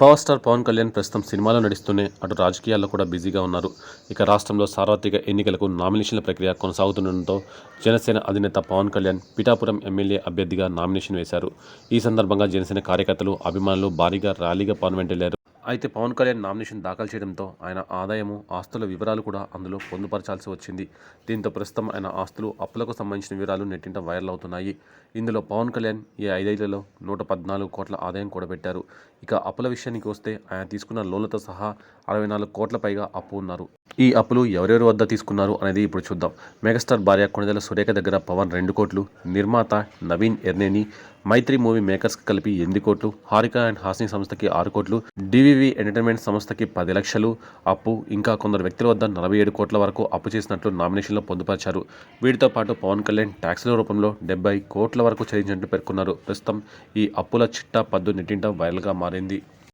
Power star Pawan Kalyan ప్రస్తుతం సినిమాలో నడుస్తూనే అటు రాజకీయాల్లో కూడా బిజీగా ఉన్నారు. ఇక రాష్ట్రంలో సార్వత్రిక ఎన్నికలకు నామినేషన్ల ప్రక్రియ కొనసాగుతుండటంతో జనసేన అధినేత పవన్ కళ్యాణ్ పిఠాపురం ఎమ్మెల్యే అభ్యర్థిగా నామినేషన్ వేశారు. ఈ సందర్భంగా జనసేన కార్యకర్తలు, అభిమానులు భారీగా ర్యాలీగా పవన్ వెంటెళ్లారు. అయితే పవన్ కళ్యాణ్ నామినేషన్ దాఖలు చేయడంతో ఆయన ఆదాయము, ఆస్తుల వివరాలు కూడా అందులో పొందుపరచాల్సి వచ్చింది. దీంతో ప్రస్తుతం ఆయన ఆస్తులు, అప్పులకు సంబంధించిన వివరాలు నెట్టింట వైరల్ అవుతున్నాయి. ఇందులో పవన్ కళ్యాణ్ ఈ 5 ఏళ్లలో 114 కోట్ల ఆదాయం కూడబెట్టారు. ఇక అప్పుల విషయానికి వస్తే ఆయన తీసుకున్న లోన్లతో సహా 64 కోట్ల పైగా అప్పు ఉన్నారు. ఈ అప్పులు ఎవరెవరి వద్ద తీసుకున్నారు అనేది ఇప్పుడు చూద్దాం. మెగాస్టార్ భార్య కొణిదెల సురేఖ దగ్గర పవన్ 2 కోట్లు, నిర్మాత నవీన్ ఎర్నేని, మైత్రి మూవీ మేకర్స్కి కలిపి 8 కోట్లు, హారిక అండ్ హాసిని సంస్థకి 6 కోట్లు, డివివి ఎంటర్టైన్మెంట్ సంస్థకి 10 లక్షలు అప్పు, ఇంకా కొందరు వ్యక్తుల వద్ద 47 కోట్ల వరకు అప్పు చేసినట్లు నామినేషన్లో పొందుపరిచారు. వీటితో పాటు పవన్ కళ్యాణ్ ట్యాక్సుల రూపంలో 70 కోట్ల వరకు చెల్లించినట్లు పేర్కొన్నారు. ప్రస్తుతం ఈ అప్పుల చిట్టా పద్దు నెట్టింట వైరల్గా మారింది.